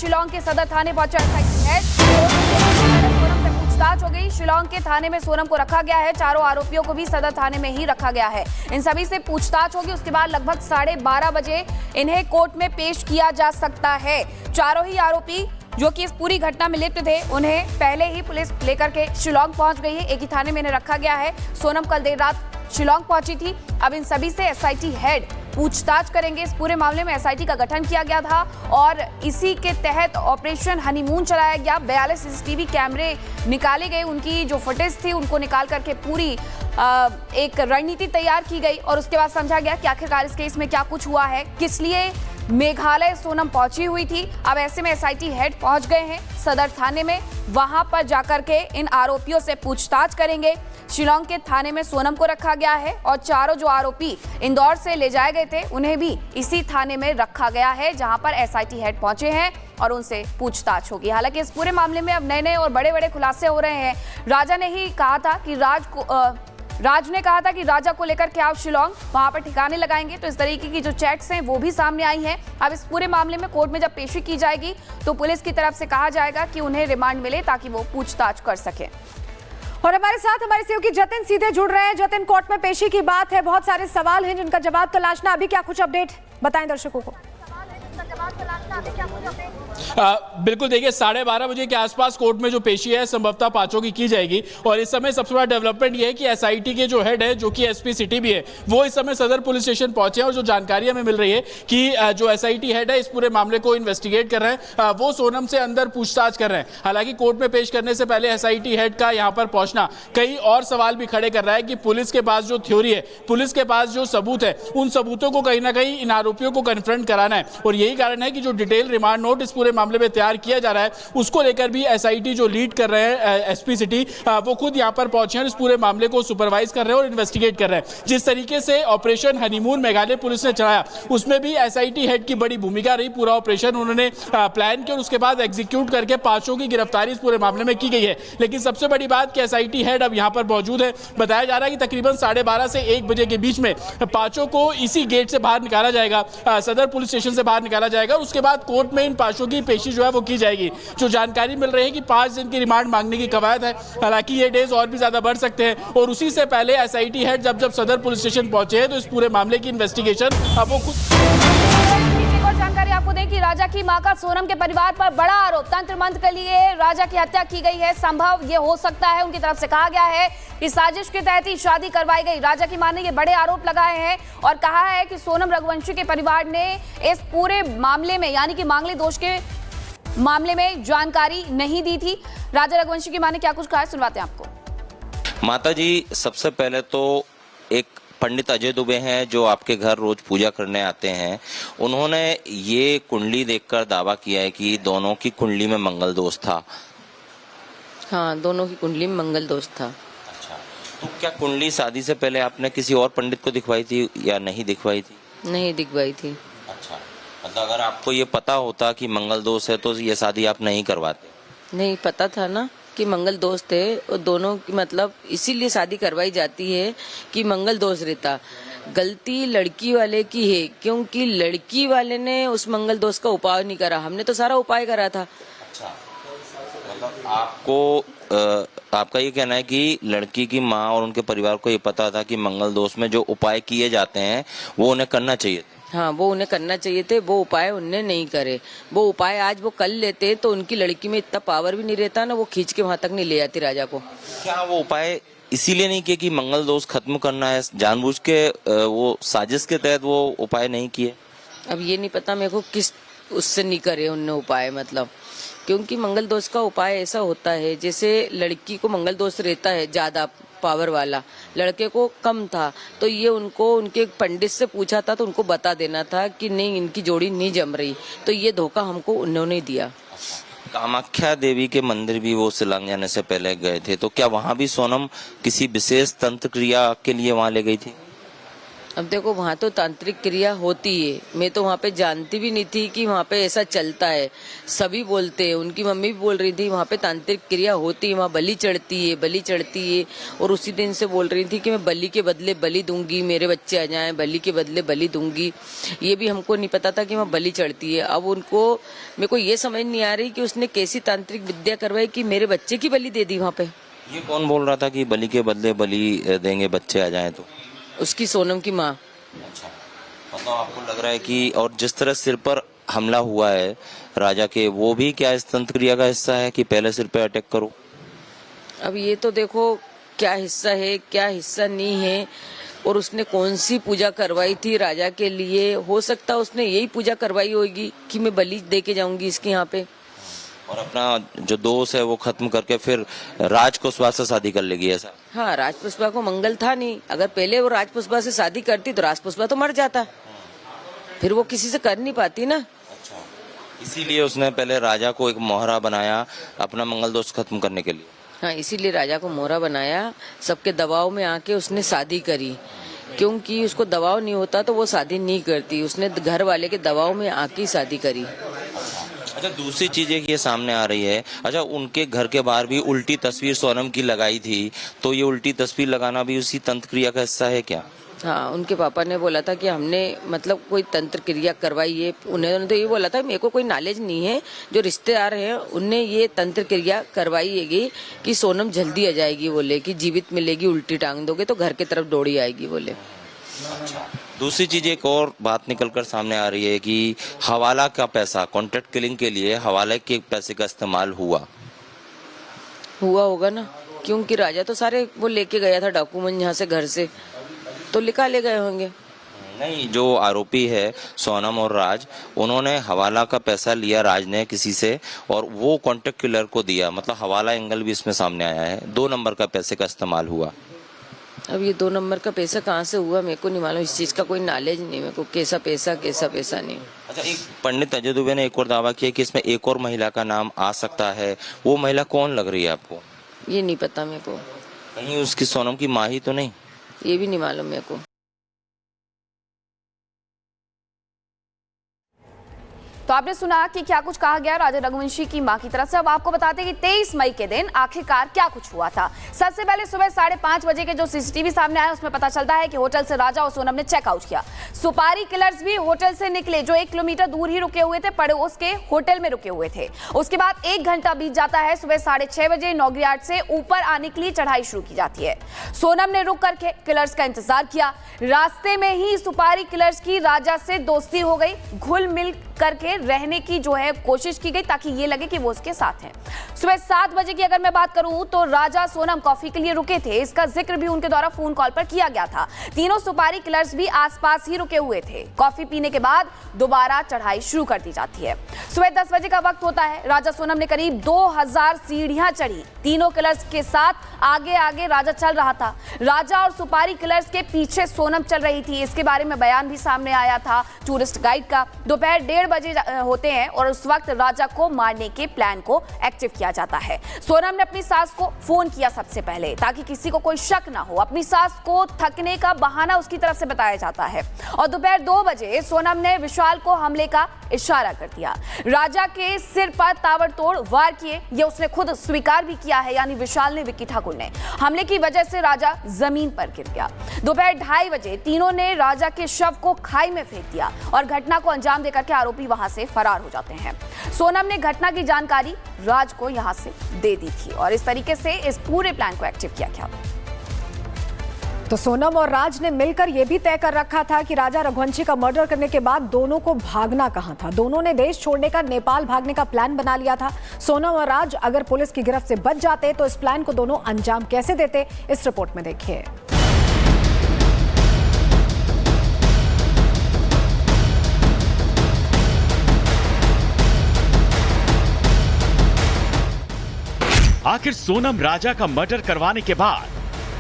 शिलांग के सदर थाने पहुंचा एसआईटी हेड। सोनम से पूछताछ हो गई। शिलांग के थाने में सोनम को रखा गया है। चारों आरोपियों को भी सदर थाने में ही रखा गया है। इन सभी से पूछताछ होगी। उसके बाद लगभग 12:30 बजे इन्हें कोर्ट में पेश किया जा सकता है। चारों ही आरोपी जो कि इस पूरी घटना में लिप्त थे, उन्हें पहले ही पुलिस लेकर के शिलांग पहुंच गई है। एक ही थाने में इन्हें रखा गया है। सोनम कल देर रात शिलांग पहुंची थी। अब इन सभी से एसआईटी हेड पूछताछ करेंगे। इस पूरे मामले में एसआईटी का गठन किया गया था और इसी के तहत ऑपरेशन हनीमून चलाया गया। 42 सीसीटीवी कैमरे निकाले गए। उनकी जो फुटेज थी उनको निकाल करके पूरी एक रणनीति तैयार की गई और उसके बाद समझा गया कि आखिरकार इस केस में क्या कुछ हुआ है, किस लिए मेघालय सोनम पहुंची हुई थी। अब ऐसे में एसआईटी हेड पहुंच गए हैं सदर थाने में। वहां पर जाकर के इन आरोपियों से पूछताछ करेंगे। शिलांग के थाने में सोनम को रखा गया है और चारों जो आरोपी इंदौर से ले जाए गए थे, उन्हें भी इसी थाने में रखा गया है, जहां पर एसआईटी हेड पहुंचे हैं और उनसे पूछताछ होगी। हालांकि इस पूरे मामले में अब नए और बड़े बड़े खुलासे हो रहे हैं। राजा ने ही कहा था कि राज ने कहा था कि राजा को लेकर के आप शिलांग वहां पर ठिकाने लगाएंगे। तो इस तरीके की जो चैट्स हैं वो भी सामने आई हैं। अब इस पूरे मामले में कोर्ट में जब पेशी की जाएगी तो पुलिस की तरफ से कहा जाएगा कि उन्हें रिमांड मिले ताकि वो पूछताछ कर सके। और हमारे साथ हमारे सहयोगी जतिन सीधे जुड़ रहे हैं। जतिन, कोर्ट में पेशी की बात है, बहुत सारे सवाल हैं जिनका जवाब तलाशना। अभी क्या कुछ अपडेट बताएं दर्शकों को। बिल्कुल, देखिए 12:30 बजे के आसपास कोर्ट में जो पेशी है संभवतः पांचों की जाएगी। और इस समय सबसे बड़ा डेवलपमेंट ये है कि एसआईटी के जो हेड है, जो कि एसपी सिटी भी है, वो इस समय सदर पुलिस स्टेशन पहुंचे हैं। और जो जानकारी हमें मिल रही है कि जो एसआईटी हेड है इस पूरे मामले को इन्वेस्टिगेट कर रहे हैं, वो सोनम से अंदर पूछताछ कर रहे हैं। हालांकि कोर्ट में पेश करने से पहले एसआईटी हेड का यहाँ पर पहुंचना कई और सवाल भी खड़े कर रहा है कि पुलिस के पास जो थ्योरी है, पुलिस के पास जो सबूत है, उन सबूतों को कहीं ना कहीं इन आरोपियों को कन्फ्रंट कराना है। और यही कारण है कि जो डिटेल रिमांड नोट इस पूरे मामले में तैयार किया जा रहा है, उसको लेकर भी एसआईटी जो लीड कर रहे हैं एसपी सिटी, वो खुद यहां पर पहुंचे हैं। इस पूरे मामले को सुपरवाइज कर रहे हैं और इन्वेस्टिगेट कर रहे हैं। जिस तरीके से ऑपरेशन हनीमून मेघालय पुलिस ने चलाया, उसमें भी एसआईटी हेड की बड़ी भूमिका रही। पूरा ऑपरेशन उन्होंने प्लान किया और उसके बाद एग्जीक्यूट करके पांचों की गिरफ्तारी इस पूरे मामले में की गई है। लेकिन सबसे बड़ी बात कि एसआईटी हेड अब यहां पर मौजूद है। बताया जा रहा है कि तकरीबन 12:30 से 1 बजे के बीच में पांचों को इसी गेट से बाहर निकाला जाएगा, सदर पुलिस स्टेशन से बाहर निकाला जाएगा। उसके बाद कोर्ट में इन पांचों की पेशी जो है वो की जाएगी। जो जानकारी मिल रही है कि 5 दिन की रिमांड मांगने की कवायद है। हालांकि ये डेज और भी ज्यादा बढ़ सकते हैं। और उसी से पहले एसआईटी हेड जब सदर पुलिस स्टेशन पहुंचे हैं तो इस पूरे मामले की इन्वेस्टिगेशन अब वो खुद। और जानकारी आपको दें कि राजा की मां का सोनम के परिवार पर बड़ा आरोप, तंत्र मंत्र के लिए राजा की हत्या की गई है। संभव ये हो सकता है, उनकी तरफ से कहा गया है कि साजिश के तहत ही शादी करवाई गई। राजा की मां ने ये बड़े आरोप लगाए हैं और कहा है कि सोनम रघुवंशी के परिवार ने इस पूरे मामले में, यानी कि मांगलिक दोष के मामले में जानकारी नहीं दी थी। राजा रघुवंशी की मां ने क्या कुछ कहा है, सुनवाते हैं आपको। माता जी, सबसे पहले तो एक पंडित अजय दुबे हैं जो आपके घर रोज पूजा करने आते हैं। उन्होंने ये कुंडली देखकर दावा किया है कि दोनों की कुंडली में मंगल दोष था। हाँ, दोनों की कुंडली में मंगल दोष था। अच्छा, तो क्या कुंडली शादी से पहले आपने किसी और पंडित को दिखवाई थी या नहीं दिखवाई थी? नहीं दिखवाई थी। अच्छा, मतलब अगर आपको ये पता होता कि मंगल दोष है तो ये शादी आप नहीं करवाते? नहीं पता था ना कि मंगल दोष थे, और दोनों की मतलब इसीलिए शादी करवाई जाती है कि मंगल दोष रहता। गलती लड़की वाले की है, क्योंकि लड़की वाले ने उस मंगल दोष का उपाय नहीं करा, हमने तो सारा उपाय करा था। अच्छा, मतलब आपका ये कहना है कि लड़की की माँ और उनके परिवार को ये पता था कि मंगल दोष में जो उपाय किए जाते हैं वो उन्हें करना चाहिए थे? हाँ, वो उन्हें करना चाहिए थे, वो उपाय उनने नहीं करे। वो उपाय आज वो कर लेते तो उनकी लड़की में इतना पावर भी नहीं रहता ना, वो खींच के वहां तक नहीं ले जाती राजा को। क्या वो उपाय इसीलिए नहीं किए कि मंगल दोष खत्म करना है, जानबूझ के वो साजिश के तहत वो उपाय नहीं किए? अब ये नहीं पता मेरे को किस उससे नहीं करे उनने उपाय, मतलब क्योंकि मंगल दोष का उपाय ऐसा होता है, जैसे लड़की को मंगल दोष रहता है ज्यादा पावर वाला, लड़के को कम था, तो ये उनको उनके पंडित से पूछा था तो उनको बता देना था कि नहीं इनकी जोड़ी नहीं जम रही, तो ये धोखा हमको उन्होंने दिया। कामाख्या देवी के मंदिर भी वो शिलांग जाने से पहले गए थे, तो क्या वहाँ भी सोनम किसी विशेष तंत्र क्रिया के लिए वहाँ ले गई थी? अब देखो वहाँ तो तांत्रिक क्रिया होती है, मैं तो वहाँ पे जानती भी नहीं थी कि वहाँ पे ऐसा चलता है। सभी बोलते हैं, उनकी मम्मी भी बोल रही थी वहाँ पे तांत्रिक क्रिया होती है, वहाँ बलि चढ़ती है। और उसी दिन से बोल रही थी कि मैं बलि के बदले बलि दूंगी, मेरे बच्चे आ जाएं, बलि के बदले बलि दूंगी। ये भी हमको नहीं पता था कि वहाँ बलि चढ़ती है। अब उनको, मेरे को ये समझ नहीं आ रही कि उसने कैसी तांत्रिक विद्या करवाई कि मेरे बच्चे की बलि दे दी वहाँ पे। ये कौन बोल रहा था कि बलि के बदले बलि देंगे, बच्चे आ जाएं तो? उसकी सोनम की माँ। अच्छा, मतलब आपको लग रहा है कि, और जिस तरह सिर पर हमला हुआ है राजा के, वो भी क्या इस तंत्र क्रिया का हिस्सा है कि पहले सिर पे अटैक करो? अब ये तो देखो क्या हिस्सा है क्या हिस्सा नहीं है, और उसने कौन सी पूजा करवाई थी राजा के लिए। हो सकता उसने यही पूजा करवाई होगी कि मैं बलि दे के जाऊंगी इसके यहाँ पे, और अपना जो दोष है वो खत्म करके फिर राज कुशवाहा से शादी कर लेगी, ऐसा? हाँ, राजपुष्पा को मंगल था नहीं। अगर पहले वो राजपुष्पा से शादी करती तो राजपुष्पा तो मर जाता, फिर वो किसी से कर नहीं पाती ना। अच्छा, इसीलिए उसने पहले राजा को एक मोहरा बनाया अपना मंगल दोष खत्म करने के लिए। हाँ, इसीलिए राजा को मोहरा बनाया, सबके दबाव में आके उसने शादी करी, क्योंकि उसको दबाव नहीं होता तो वो शादी नहीं करती। उसने घर वाले के दबाव में आके शादी करी। अच्छा, दूसरी चीज एक ये सामने आ रही है, अच्छा उनके घर के बाहर भी उल्टी तस्वीर सोनम की लगाई थी, तो ये उल्टी तस्वीर लगाना भी उसी तंत्र क्रिया का हिस्सा है क्या? हाँ, उनके पापा ने बोला था कि हमने मतलब कोई तंत्र क्रिया करवाई है। उन्होंने तो ये बोला था मेरे को कोई नॉलेज नहीं है, जो रिश्तेदार हैं उनने ये तंत्र क्रिया करवाई है कि सोनम जल्दी आ जाएगी, बोले कि जीवित मिलेगी, उल्टी टांग दोगे तो घर की तरफ दौड़ी आएगी बोले। अच्छा, दूसरी चीज एक और बात निकलकर सामने आ रही है कि हवाला का पैसा, कॉन्ट्रैक्ट किलिंग के लिए हवाले के पैसे का इस्तेमाल हुआ होगा ना, क्योंकि राजा तो सारे वो लेके गया था डॉक्यूमेंट यहाँ से, घर से तो लिखा ले गए होंगे। नहीं, जो आरोपी है सोनम और राज, उन्होंने हवाला का पैसा लिया राज ने किसी से, और वो कॉन्ट्रैक्ट किलर को दिया, मतलब हवाला एंगल भी इसमें सामने आया है। 2 नंबर का पैसे का इस्तेमाल हुआ। अब ये 2 नंबर का पैसा कहाँ से हुआ मेरे को नहीं मालूम, इस चीज का कोई नॉलेज नहीं मेरे को, कैसा पैसा नहीं। अच्छा, एक पंडित अजय दुबे ने एक और दावा किया कि इसमें एक और महिला का नाम आ सकता है, वो महिला कौन लग रही है आपको? ये नहीं पता मेरे को। कहीं उसकी सोनम की माँ ही तो नहीं? ये भी नहीं मालूम मेरे को। तो आपने सुना कि क्या कुछ कहा गया राजा रघुवंशी की मां की तरफ से। अब आपको बताते हैं कि 23 मई के दिन आखिरकार क्या कुछ हुआ था। सबसे पहले सुबह 5:30 बजे के जो सीसीटीवी सामने आया उसमें पता चलता है कि होटल से राजा और सोनम ने चेकआउट किया। सुपारी किलर्स भी होटल से निकले, जो 1 किलोमीटर दूर ही रुके हुए थे, पड़ोस के होटल में रुके हुए थे। उसके बाद 1 घंटा बीत जाता है। सुबह 6:30 बजे नौगरियाट से ऊपर आने के लिए चढ़ाई शुरू की जाती है। सोनम ने रुक करके किलर्स का इंतजार किया। रास्ते में ही सुपारी किलर्स की राजा से दोस्ती हो गई, घुल मिल करके रहने की जो है कोशिश की गई ताकि ये लगे कि वो उसके साथ हैं। सुबह 7 बजे की अगर मैं बात करूं तो राजा सोनम कॉफी के लिए रुके थे, इसका जिक्र भी उनके द्वारा फोन कॉल पर किया गया था। तीनों सुपारी किलर्स भी आसपास ही रुके हुए थे। कॉफी पीने के बाद दोबारा चढ़ाई शुरू कर दी जाती है। सुबह 10 बजे का वक्त होता है। राजा सोनम ने करीब 2000 सीढ़ियां चढ़ी। तीनों किलर्स के साथ आगे आगे राजा चल रहा था। राजा और सुपारी किलर्स के पीछे सोनम चल रही थी। इसके बारे में बयान भी सामने आया था टूरिस्ट गाइड का। दोपहर 1:30 बजे होते हैं और उस वक्त राजा को मारने के प्लान को एक्टिव किया जाता है। सोनम ने अपनी सास को फोन किया सबसे पहले ताकि किसी को कोई शक ना हो। अपनी सास को थकने का बहाना उसकी तरफ से बताया जाता है और दोपहर 2 बजे सोनम ने विशाल को हमले का इशारा कर दिया। राजा के सिर पर ताबड़तोड़ वार किए, ये उसने खुद स्वीकार भी किया है, यानी विशाल ने, विक्की ठाकुर ने। हमले की वजह से राजा जमीन पर गिर गया। दोपहर 2:30 बजे तीनों ने राजा के शव को खाई में फेंक दिया और घटना को अंजाम देकर के आरोपी वहां से फरार हो जाते हैं। सोनम ने घटना की जानकारी राज को यहां से दे दी थी और इस तरीके से इस पूरे प्लान को एक्टिव किया गया। तो सोनम और राज ने मिलकर यह भी तय कर रखा था कि राजा रघुवंशी का मर्डर करने के बाद दोनों को भागना कहां था। दोनों ने देश छोड़ने का, नेपाल भागने का प्लान बना लिया था। सोनम और राज अगर पुलिस की गिरफ्त से बच जाते तो इस प्लान को दोनों अंजाम कैसे देते, इस रिपोर्ट में देखिए। आखिर सोनम राजा का मर्डर करवाने के बाद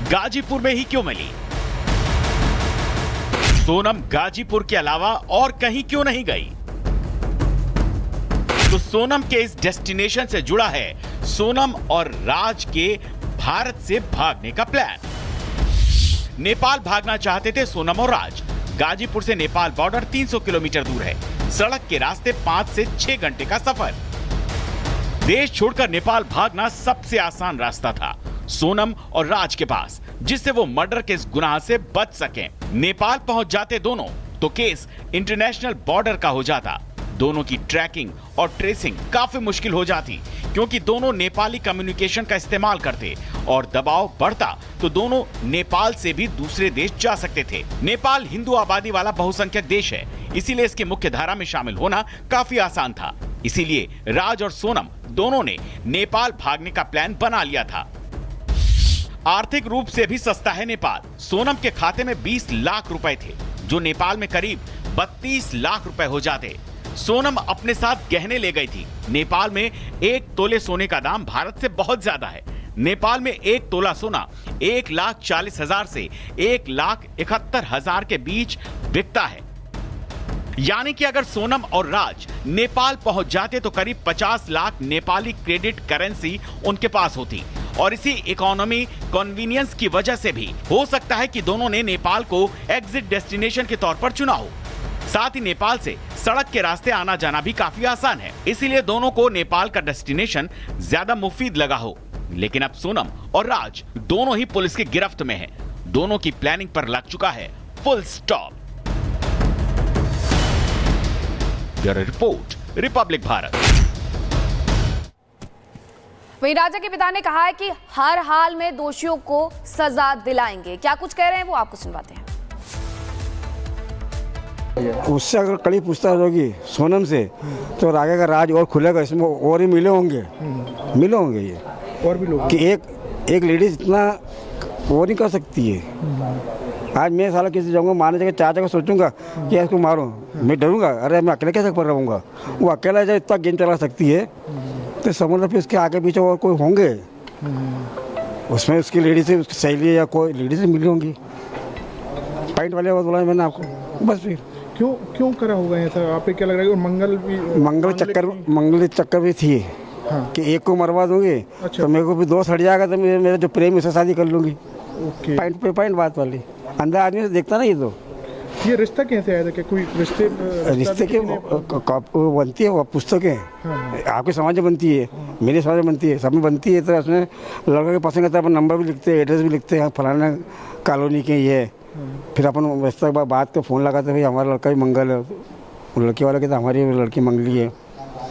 गाजीपुर में ही क्यों मिली? सोनम गाजीपुर के अलावा और कहीं क्यों नहीं गई? तो सोनम के इस डेस्टिनेशन से जुड़ा है सोनम और राज के भारत से भागने का प्लान। नेपाल भागना चाहते थे सोनम और राज। गाजीपुर से नेपाल बॉर्डर 300 किलोमीटर दूर है। सड़क के रास्ते 5 से 6 घंटे का सफर। देश छोड़कर नेपाल भागना सबसे आसान रास्ता था सोनम और राज के पास, जिससे वो मर्डर के इस गुनाह से बच सकें। नेपाल पहुंच जाते दोनों तो केस इंटरनेशनल बॉर्डर का हो जाता। दोनों की ट्रैकिंग और ट्रेसिंग काफी मुश्किल हो जाती, क्योंकि दोनों नेपाली कम्युनिकेशन का इस्तेमाल करते और दबाव बढ़ता तो दोनों नेपाल से भी दूसरे देश जा सकते थे। नेपाल हिंदू आबादी वाला बहुसंख्यक देश है, इसीलिए इसकी मुख्य धारा में शामिल होना काफी आसान था। इसीलिए राज और सोनम दोनों ने नेपाल भागने का प्लान बना लिया था। आर्थिक रूप से भी सस्ता है नेपाल। सोनम के खाते में 20 लाख रुपए थे, जो नेपाल में करीब 32 लाख रुपए हो जाते। सोनम अपने साथ गहने ले गई थी। नेपाल में 1 तोले सोने का दाम भारत से बहुत ज्यादा है। नेपाल में 1 तोला सोना 1,40,000 से 1,71,000 के बीच बिकता है। यानी कि अगर सोनम और राज नेपाल पहुंच जाते तो करीब 50 लाख नेपाली क्रेडिट करेंसी उनके पास होती। और इसी इकोनॉमी कन्वीनियंस की वजह से भी हो सकता है कि दोनों ने नेपाल को एग्जिट डेस्टिनेशन के तौर पर चुना हो। साथ ही नेपाल से सड़क के रास्ते आना जाना भी काफी आसान है, इसीलिए दोनों को नेपाल का डेस्टिनेशन ज्यादा मुफीद लगा हो। लेकिन अब सोनम और राज दोनों ही पुलिस की गिरफ्त में हैं। दोनों की प्लानिंग पर लग चुका है full stop. Bureau report, Republic Bharat. वहीं राजा के पिता ने कहा है कि हर हाल में दोषियों को सजा दिलाएंगे। क्या कुछ कह रहे हैं वो आपको सुनवाते हैं। उससे अगर कड़ी पूछताछ होगी सोनम से तो आगे का राज और खुलेगा। इसमें और ही मिले होंगे ये और भी लोग कि एक लेडीज इतना वो नहीं कर सकती है। आज मैं साला किसी जाऊँगा मारने जगह चाचा को सोचूंगा कि इसको मारूं, मैं डरूंगा। अरे मैं अकेले कैसे पर रहूँगा। वो अकेला जब इतना गेम चला सकती है तो समझ लो फिर उसके आगे पीछे और कोई होंगे उसमें। उसकी लेडीज से उसकी सहेली या कोई लेडीज से मिली होंगी। पॉइंट वाले बात बोला मैंने आपको। बस फिर क्यों करा होगा ऐसा? आपको क्या लग रहा है? और मंगल चक्कर भी थी। हाँ। कि एक को मरवा दूंगी। अच्छा। तो मेरे को भी 2 हट जाएगा तो मेरा जो प्रेम उससे शादी कर लूंगी। ओके। पॉइंट पे पॉइंट बात वाली। अंदर आदमी से देखता ना ये रिश्ता कैसे आया था? कि कोई रिश्ते के बनती है वो पुस्तकें। हाँ। आपके समाज में बनती है। हाँ। मेरे समाज में बनती है, सब में बनती है। तो उसमें लड़का के पसंद करता है, अपन नंबर भी लिखते हैं, एड्रेस भी लिखते हैं, फलाना कॉलोनी के ये। फिर अपन बात को फ़ोन लगाते भाई हमारा लड़का भी मंगल है, लड़की वाले के तो हमारी लड़की मंगली है।